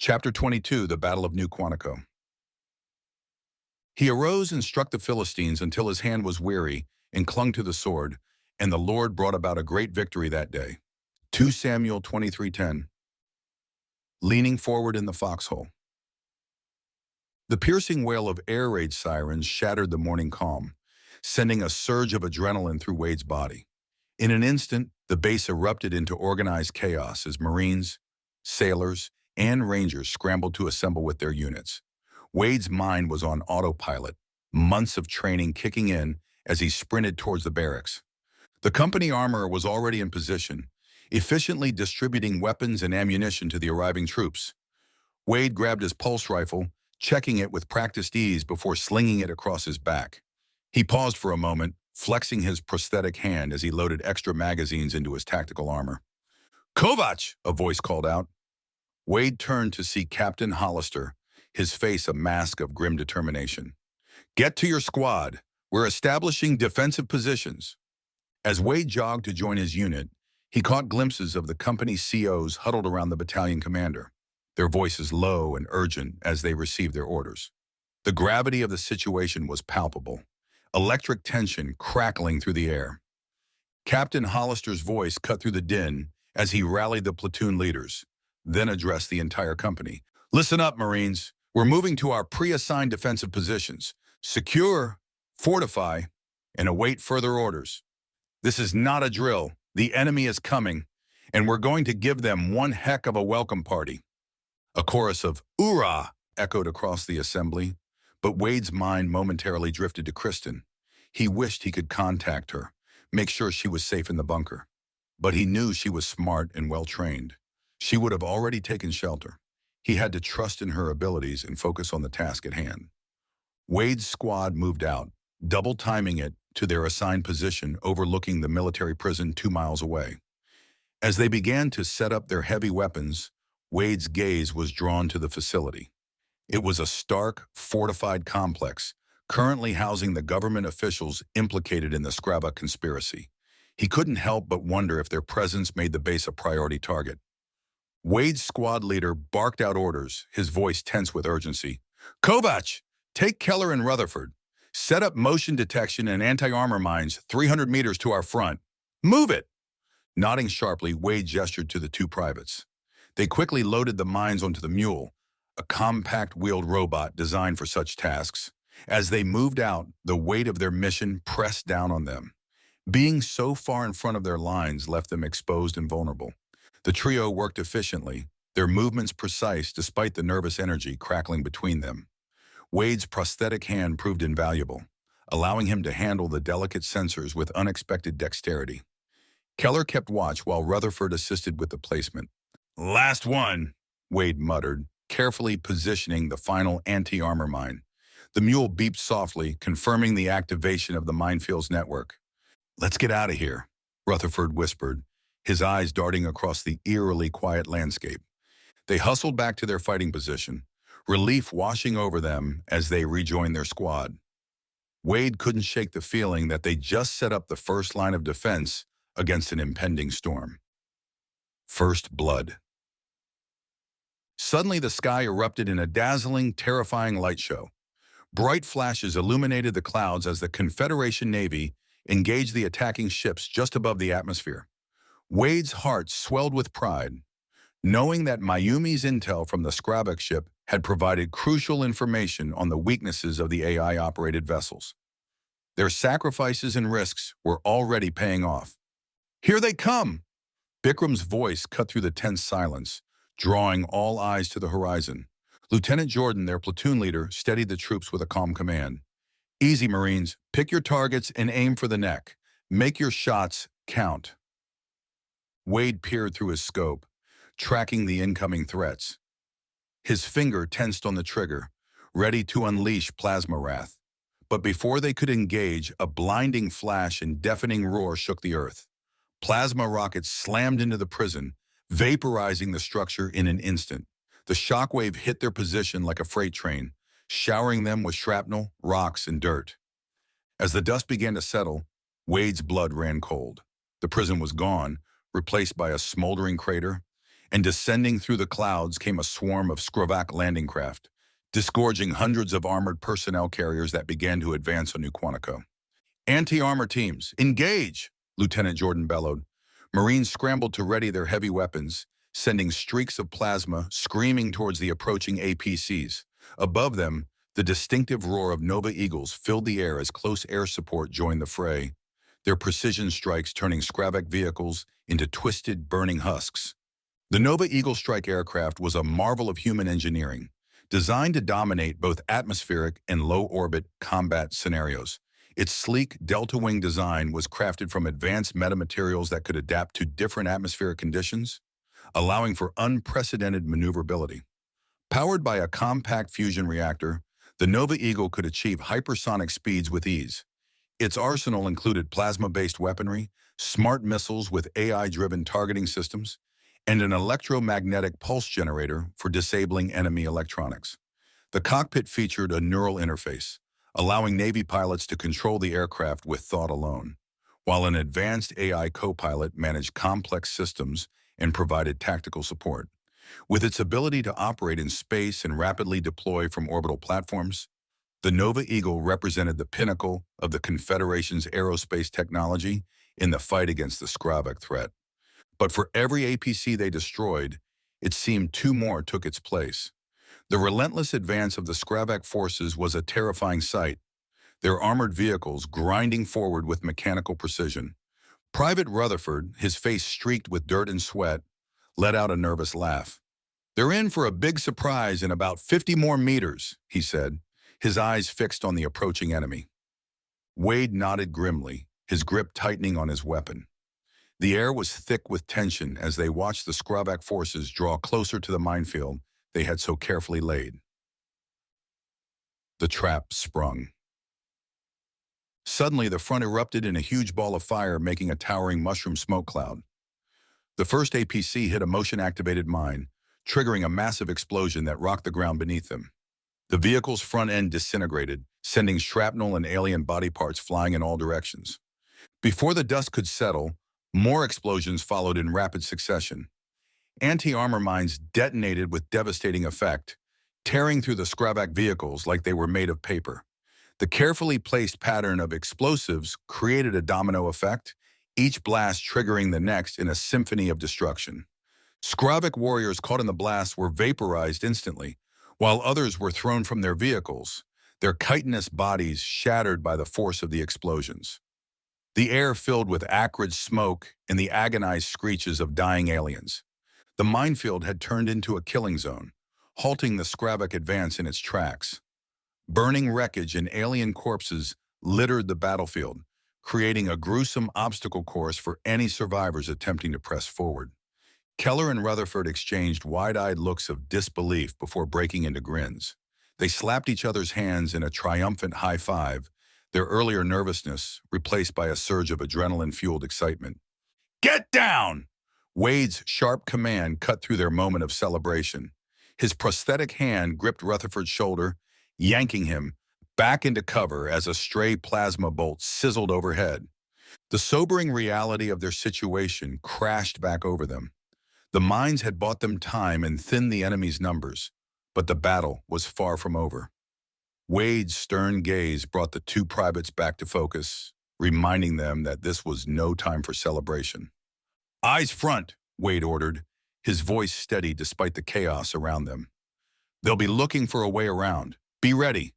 Chapter 22, the Battle of New Quantico. He arose and struck the Philistines until his hand was weary and clung to the sword, and the Lord brought about a great victory that day. 2 Samuel 23:10. Leaning forward in the foxhole. The piercing wail of air raid sirens shattered the morning calm, sending a surge of adrenaline through Wade's body. In an instant, the base erupted into organized chaos as Marines, sailors, and Rangers scrambled to assemble with their units. Wade's mind was on autopilot, months of training kicking in as he sprinted towards the barracks. The company armorer was already in position, efficiently distributing weapons and ammunition to the arriving troops. Wade grabbed his pulse rifle, checking it with practiced ease before slinging it across his back. He paused for a moment, flexing his prosthetic hand as he loaded extra magazines into his tactical armor. "Kovac!" a voice called out. Wade turned to see Captain Hollister, his face a mask of grim determination. "Get to your squad. We're establishing defensive positions." As Wade jogged to join his unit, he caught glimpses of the company COs huddled around the battalion commander, their voices low and urgent as they received their orders. The gravity of the situation was palpable, electric tension crackling through the air. Captain Hollister's voice cut through the din as he rallied the platoon leaders, then addressed the entire company. "Listen up, Marines. We're moving to our pre-assigned defensive positions. Secure, fortify, and await further orders. This is not a drill. The enemy is coming, and we're going to give them one heck of a welcome party." A chorus of "Hoorah!" echoed across the assembly, but Wade's mind momentarily drifted to Kristen. He wished he could contact her, make sure she was safe in the bunker. But he knew she was smart and well-trained. She would have already taken shelter. He had to trust in her abilities and focus on the task at hand. Wade's squad moved out, double timing it to their assigned position overlooking the military prison 2 miles away. As they began to set up their heavy weapons, Wade's gaze was drawn to the facility. It was a stark, fortified complex, currently housing the government officials implicated in the Saga conspiracy. He couldn't help but wonder if their presence made the base a priority target. Wade's squad leader barked out orders, his voice tense with urgency. "Kovac, take Keller and Rutherford. Set up motion detection and anti-armor mines 300 meters to our front. Move it!" Nodding sharply, Wade gestured to the 2 privates. They quickly loaded the mines onto the mule, a compact-wheeled robot designed for such tasks. As they moved out, the weight of their mission pressed down on them. Being so far in front of their lines left them exposed and vulnerable. The trio worked efficiently, their movements precise despite the nervous energy crackling between them. Wade's prosthetic hand proved invaluable, allowing him to handle the delicate sensors with unexpected dexterity. Keller kept watch while Rutherford assisted with the placement. "Last one," Wade muttered, carefully positioning the final anti-armor mine. The mule beeped softly, confirming the activation of the minefield's network. "Let's get out of here," Rutherford whispered, his eyes darting across the eerily quiet landscape. They hustled back to their fighting position, relief washing over them as they rejoined their squad. Wade couldn't shake the feeling that they just set up the first line of defense against an impending storm. First blood. Suddenly the sky erupted in a dazzling, terrifying light show. Bright flashes illuminated the clouds as the Confederation Navy engaged the attacking ships just above the atmosphere. Wade's heart swelled with pride, knowing that Mayumi's intel from the Saga ship had provided crucial information on the weaknesses of the AI-operated vessels. Their sacrifices and risks were already paying off. "Here they come!" Bikram's voice cut through the tense silence, drawing all eyes to the horizon. Lieutenant Jordan, their platoon leader, steadied the troops with a calm command. "Easy, Marines. Pick your targets and aim for the neck. Make your shots count." Wade peered through his scope, tracking the incoming threats. His finger tensed on the trigger, ready to unleash plasma wrath. But before they could engage, a blinding flash and deafening roar shook the earth. Plasma rockets slammed into the prison, vaporizing the structure in an instant. The shockwave hit their position like a freight train, showering them with shrapnel, rocks, and dirt. As the dust began to settle, Wade's blood ran cold. The prison was gone, replaced by a smoldering crater, and descending through the clouds came a swarm of Skrovak landing craft, disgorging hundreds of armored personnel carriers that began to advance on New Quantico. Anti-armor teams, engage! Lieutenant Jordan bellowed. Marines scrambled to ready their heavy weapons, sending streaks of plasma screaming towards the approaching APCs. Above them, the distinctive roar of Nova Eagles filled the air as close air support joined the fray, their precision strikes turning Skravek vehicles into twisted, burning husks. The Nova Eagle strike aircraft was a marvel of human engineering, designed to dominate both atmospheric and low-orbit combat scenarios. Its sleek delta-wing design was crafted from advanced metamaterials that could adapt to different atmospheric conditions, allowing for unprecedented maneuverability. Powered by a compact fusion reactor, the Nova Eagle could achieve hypersonic speeds with ease. Its arsenal included plasma-based weaponry, smart missiles with AI-driven targeting systems, and an electromagnetic pulse generator for disabling enemy electronics. The cockpit featured a neural interface, allowing Navy pilots to control the aircraft with thought alone, while an advanced AI co-pilot managed complex systems and provided tactical support. With its ability to operate in space and rapidly deploy from orbital platforms, the Nova Eagle represented the pinnacle of the Confederation's aerospace technology in the fight against the Skravek threat. But for every APC they destroyed, it seemed two more took its place. The relentless advance of the Skravek forces was a terrifying sight, their armored vehicles grinding forward with mechanical precision. Private Rutherford, his face streaked with dirt and sweat, let out a nervous laugh. "They're in for a big surprise in about 50 more meters," he said, his eyes fixed on the approaching enemy. Wade nodded grimly, his grip tightening on his weapon. The air was thick with tension as they watched the Skravek forces draw closer to the minefield they had so carefully laid. The trap sprung. Suddenly, the front erupted in a huge ball of fire, making a towering mushroom smoke cloud. The first APC hit a motion-activated mine, triggering a massive explosion that rocked the ground beneath them. The vehicle's front end disintegrated, sending shrapnel and alien body parts flying in all directions. Before the dust could settle, more explosions followed in rapid succession. Anti-armor mines detonated with devastating effect, tearing through the Skravek vehicles like they were made of paper. The carefully placed pattern of explosives created a domino effect, each blast triggering the next in a symphony of destruction. Skravek warriors caught in the blast were vaporized instantly, while others were thrown from their vehicles, their chitinous bodies shattered by the force of the explosions. The air filled with acrid smoke and the agonized screeches of dying aliens. The minefield had turned into a killing zone, halting the Skravek advance in its tracks. Burning wreckage and alien corpses littered the battlefield, creating a gruesome obstacle course for any survivors attempting to press forward. Keller and Rutherford exchanged wide-eyed looks of disbelief before breaking into grins. They slapped each other's hands in a triumphant high five, their earlier nervousness replaced by a surge of adrenaline-fueled excitement. "Get down!" Wade's sharp command cut through their moment of celebration. His prosthetic hand gripped Rutherford's shoulder, yanking him back into cover as a stray plasma bolt sizzled overhead. The sobering reality of their situation crashed back over them. The mines had bought them time and thinned the enemy's numbers, but the battle was far from over. Wade's stern gaze brought the two privates back to focus, reminding them that this was no time for celebration. "Eyes front," Wade ordered, his voice steady despite the chaos around them. "They'll be looking for a way around. Be ready."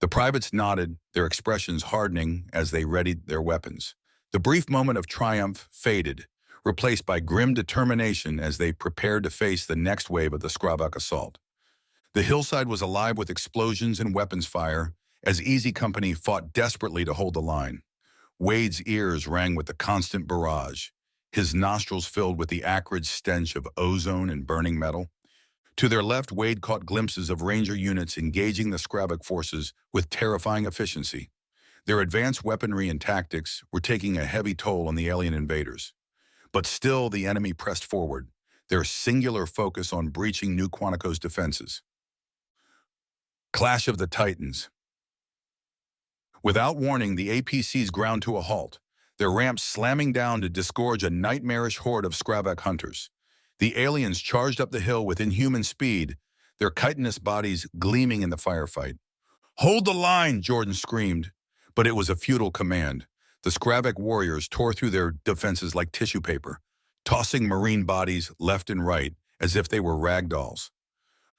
The privates nodded, their expressions hardening as they readied their weapons. The brief moment of triumph faded, replaced by grim determination as they prepared to face the next wave of the Skravek assault. The hillside was alive with explosions and weapons fire as Easy Company fought desperately to hold the line. Wade's ears rang with the constant barrage, his nostrils filled with the acrid stench of ozone and burning metal. To their left, Wade caught glimpses of Ranger units engaging the Skravek forces with terrifying efficiency. Their advanced weaponry and tactics were taking a heavy toll on the alien invaders. But still the enemy pressed forward, their singular focus on breaching New Quantico's defenses. Clash of the Titans. Without warning, the APCs ground to a halt, their ramps slamming down to disgorge a nightmarish horde of Skravek hunters. The aliens charged up the hill with inhuman speed, their chitinous bodies gleaming in the firefight. "Hold the line!" Jordan screamed. But it was a futile command. The Skravek warriors tore through their defenses like tissue paper, tossing Marine bodies left and right as if they were rag dolls.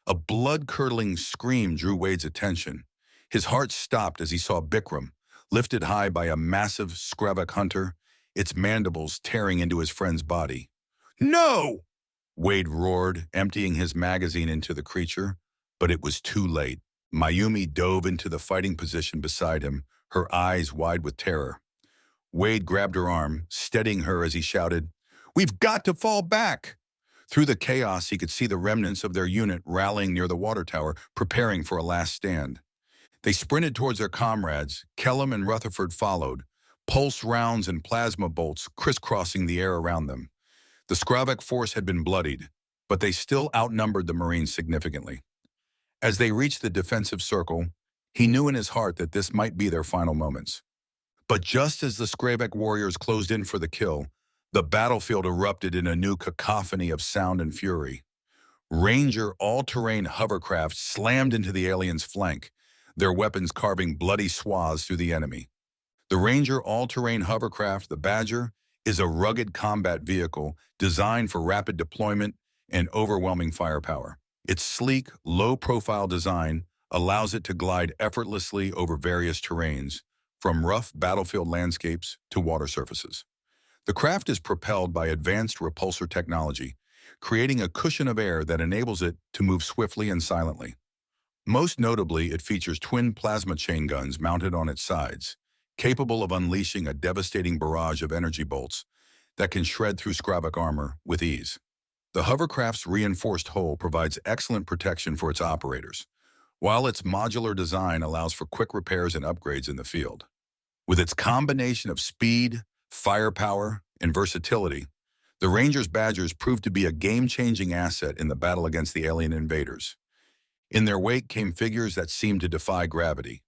A blood-curdling scream drew Wade's attention. His heart stopped as he saw Bikram, lifted high by a massive Skravek hunter, its mandibles tearing into his friend's body. "No!" Wade roared, emptying his magazine into the creature, but it was too late. Mayumi dove into the fighting position beside him, her eyes wide with terror. Wade grabbed her arm, steadying her as he shouted, "We've got to fall back!" Through the chaos, he could see the remnants of their unit rallying near the water tower, preparing for a last stand. They sprinted towards their comrades. Kellum and Rutherford followed, pulse rounds and plasma bolts crisscrossing the air around them. The Skravek force had been bloodied, but they still outnumbered the Marines significantly. As they reached the defensive circle, he knew in his heart that this might be their final moments. But just as the Skravek warriors closed in for the kill, the battlefield erupted in a new cacophony of sound and fury. Ranger all-terrain hovercraft slammed into the aliens' flank, their weapons carving bloody swaths through the enemy. The Ranger all-terrain hovercraft, the Badger, is a rugged combat vehicle designed for rapid deployment and overwhelming firepower. Its sleek, low-profile design allows it to glide effortlessly over various terrains, from rough battlefield landscapes to water surfaces. The craft is propelled by advanced repulsor technology, creating a cushion of air that enables it to move swiftly and silently. Most notably, it features twin plasma chain guns mounted on its sides, capable of unleashing a devastating barrage of energy bolts that can shred through Skravek armor with ease. The hovercraft's reinforced hull provides excellent protection for its operators, while its modular design allows for quick repairs and upgrades in the field. With its combination of speed, firepower, and versatility, the Rangers Badgers proved to be a game-changing asset in the battle against the alien invaders. In their wake came figures that seemed to defy gravity.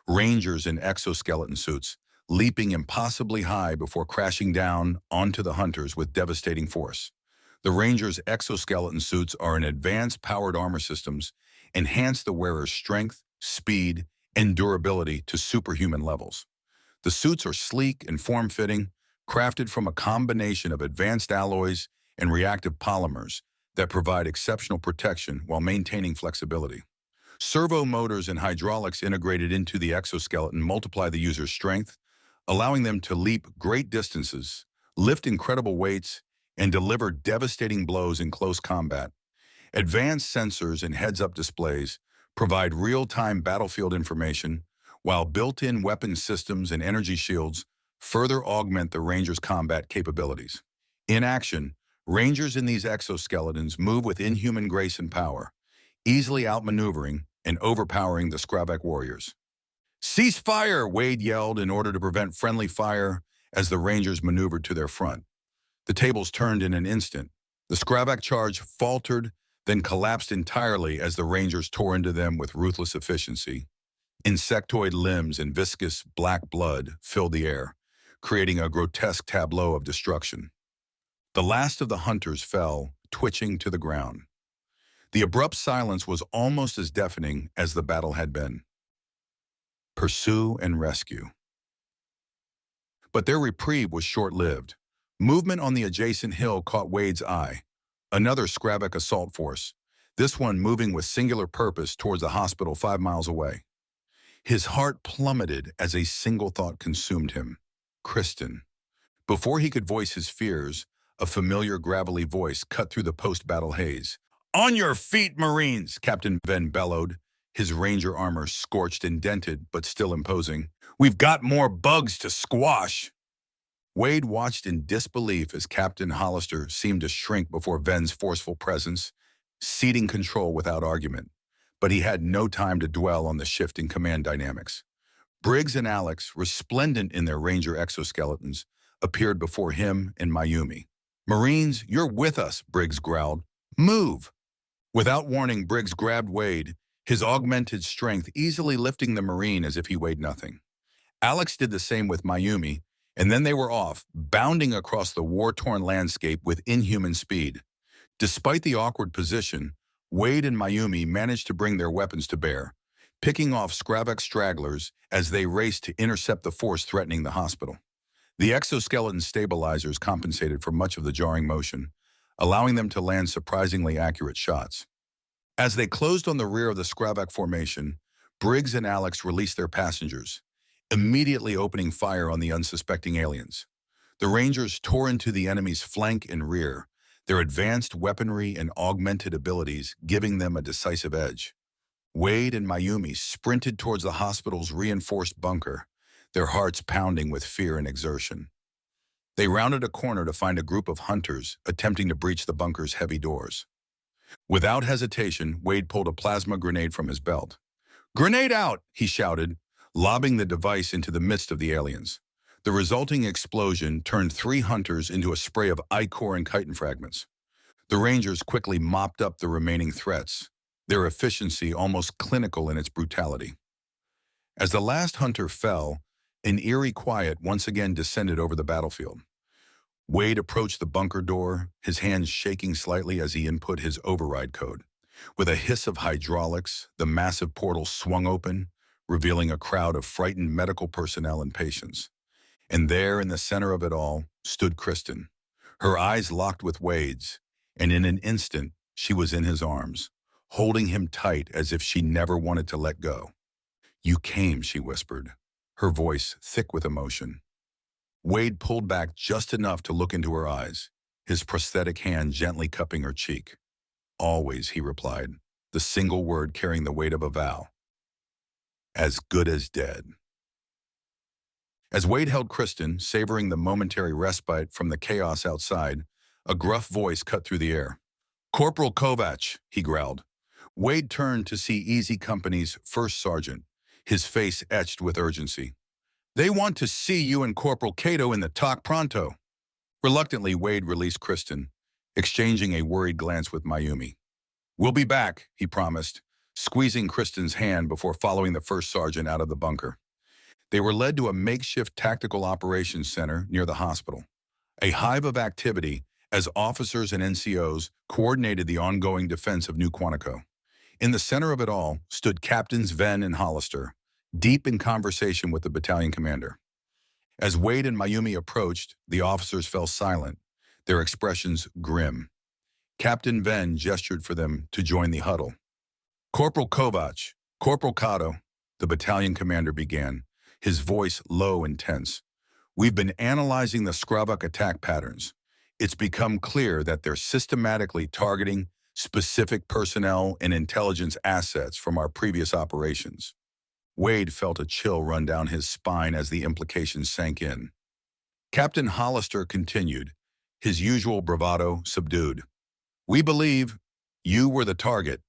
Rangers in exoskeleton suits, leaping impossibly high before crashing down onto the hunters with devastating force. The Rangers' exoskeleton suits are an advanced powered armor systems, enhance the wearer's strength, speed, and durability to superhuman levels. The suits are sleek and form-fitting, crafted from a combination of advanced alloys and reactive polymers that provide exceptional protection while maintaining flexibility. Servo motors and hydraulics integrated into the exoskeleton multiply the user's strength, allowing them to leap great distances, lift incredible weights, and deliver devastating blows in close combat. Advanced sensors and heads-up displays provide real-time battlefield information, while built-in weapon systems and energy shields further augment the Rangers' combat capabilities. In action, Rangers in these exoskeletons move with inhuman grace and power, easily outmaneuvering and overpowering the Skravek warriors. "Cease fire!" Wade yelled in order to prevent friendly fire as the Rangers maneuvered to their front. The tables turned in an instant. The Skravek charge faltered, then collapsed entirely as the Rangers tore into them with ruthless efficiency. Insectoid limbs and viscous black blood filled the air, creating a grotesque tableau of destruction. The last of the hunters fell, twitching to the ground. The abrupt silence was almost as deafening as the battle had been. Pursue and rescue. But their reprieve was short-lived. Movement on the adjacent hill caught Wade's eye. Another Skravek assault force, this one moving with singular purpose towards the hospital 5 miles away. His heart plummeted as a single thought consumed him. Kristen. Before he could voice his fears, a familiar gravelly voice cut through the post-battle haze. "On your feet, Marines!" Captain Venn bellowed, his Ranger armor scorched and dented, but still imposing. "We've got more bugs to squash!" Wade watched in disbelief as Captain Hollister seemed to shrink before Venn's forceful presence, ceding control without argument. But he had no time to dwell on the shift in command dynamics. Briggs and Alex, resplendent in their Ranger exoskeletons, appeared before him and Mayumi. "Marines, you're with us," Briggs growled. "Move!" Without warning, Briggs grabbed Wade, his augmented strength easily lifting the Marine as if he weighed nothing. Alex did the same with Mayumi, and then they were off, bounding across the war-torn landscape with inhuman speed. Despite the awkward position, Wade and Mayumi managed to bring their weapons to bear, picking off Skravek stragglers as they raced to intercept the force threatening the hospital. The exoskeleton stabilizers compensated for much of the jarring motion, allowing them to land surprisingly accurate shots. As they closed on the rear of the Skravek formation, Briggs and Alex released their passengers, immediately opening fire on the unsuspecting aliens. The Rangers tore into the enemy's flank and rear, their advanced weaponry and augmented abilities giving them a decisive edge. Wade and Mayumi sprinted towards the hospital's reinforced bunker, their hearts pounding with fear and exertion. They rounded a corner to find a group of hunters attempting to breach the bunker's heavy doors. Without hesitation, Wade pulled a plasma grenade from his belt. "Grenade out!" he shouted, lobbing the device into the midst of the aliens. The resulting explosion turned 3 hunters into a spray of ichor and chitin fragments. The Rangers quickly mopped up the remaining threats, their efficiency almost clinical in its brutality. As the last hunter fell, an eerie quiet once again descended over the battlefield. Wade approached the bunker door, his hands shaking slightly as he input his override code. With a hiss of hydraulics, the massive portal swung open, revealing a crowd of frightened medical personnel and patients. And there, in the center of it all, stood Kristen, her eyes locked with Wade's, and in an instant, she was in his arms, holding him tight as if she never wanted to let go. "You came," she whispered, her voice thick with emotion. Wade pulled back just enough to look into her eyes, his prosthetic hand gently cupping her cheek. "Always," he replied, the single word carrying the weight of a vow. "As good as dead." As Wade held Kristen, savoring the momentary respite from the chaos outside, a gruff voice cut through the air. "Corporal Kovac," he growled. Wade turned to see Easy Company's first sergeant, his face etched with urgency. "They want to see you and Corporal Cato in the talk pronto." Reluctantly, Wade released Kristen, exchanging a worried glance with Mayumi. "We'll be back," he promised, squeezing Kristen's hand before following the first sergeant out of the bunker. They were led to a makeshift tactical operations center near the hospital, a hive of activity as officers and NCOs coordinated the ongoing defense of New Quantico. In the center of it all stood Captains Venn and Hollister, deep in conversation with the battalion commander. As Wade and Mayumi approached, the officers fell silent, their expressions grim. Captain Venn gestured for them to join the huddle. "Corporal Kovac, Corporal Cato," the battalion commander began, his voice low and tense. "We've been analyzing the Skravek attack patterns. It's become clear that they're systematically targeting specific personnel and intelligence assets from our previous operations." Wade felt a chill run down his spine as the implications sank in. Captain Hollister continued, his usual bravado subdued. "We believe you were the target."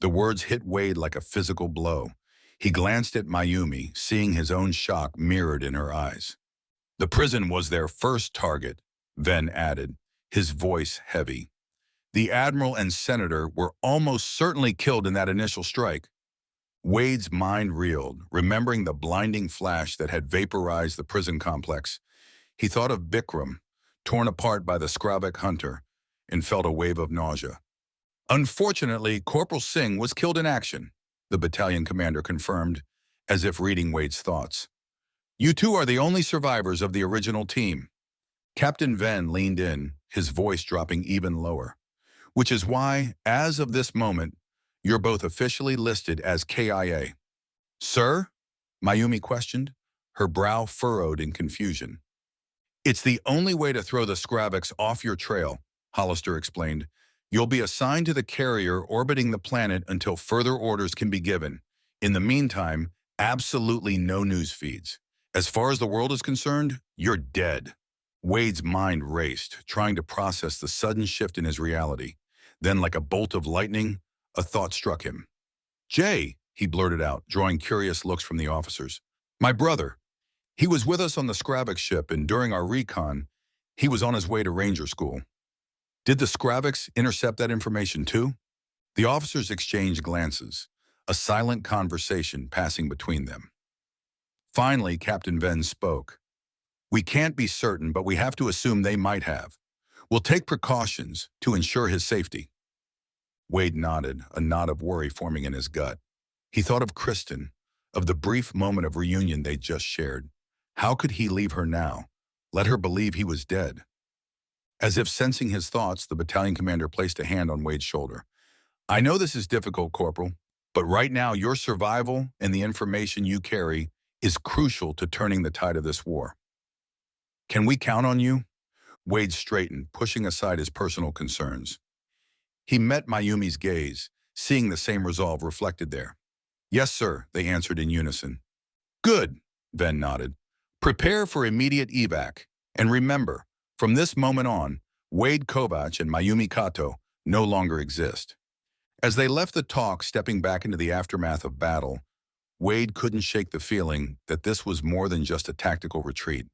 The words hit Wade like a physical blow. He glanced at Mayumi, seeing his own shock mirrored in her eyes. "The prison was their first target," Venn added, his voice heavy. "The admiral and senator were almost certainly killed in that initial strike." Wade's mind reeled, remembering the blinding flash that had vaporized the prison complex. He thought of Bikram, torn apart by the Skravek hunter, and felt a wave of nausea. "Unfortunately, Corporal Singh was killed in action," the battalion commander confirmed, as if reading Wade's thoughts. "You two are the only survivors of the original team." Captain Venn leaned in, his voice dropping even lower. "Which is why, as of this moment, you're both officially listed as KIA." "Sir?" Mayumi questioned, her brow furrowed in confusion. "It's the only way to throw the Skraveks off your trail," Hollister explained. "You'll be assigned to the carrier orbiting the planet until further orders can be given. In the meantime, absolutely no news feeds. As far as the world is concerned, you're dead." Wade's mind raced, trying to process the sudden shift in his reality. Then, like a bolt of lightning, a thought struck him. "Jay," he blurted out, drawing curious looks from the officers. "My brother. He was with us on the Skravek ship, and during our recon, he was on his way to Ranger School." "Did the Skraveks intercept that information too?" The officers exchanged glances, a silent conversation passing between them. Finally, Captain Venn spoke. "We can't be certain, but we have to assume they might have. We'll take precautions to ensure his safety. Wade nodded, a knot of worry forming in his gut. He thought of Kristen, of the brief moment of reunion they'd just shared. How could he leave her now? Let her believe he was dead. As if sensing his thoughts, the battalion commander placed a hand on Wade's shoulder. I know this is difficult, Corporal, but right now your survival and the information you carry is crucial to turning the tide of this war. Can we count on you? Wade straightened, pushing aside his personal concerns. He met Mayumi's gaze, seeing the same resolve reflected there. Yes, sir, they answered in unison. Good, Ven nodded. Prepare for immediate evac. And remember, from this moment on, Wade Kovac and Mayumi Kato no longer exist. As they left the talk, stepping back into the aftermath of battle, Wade couldn't shake the feeling that this was more than just a tactical retreat.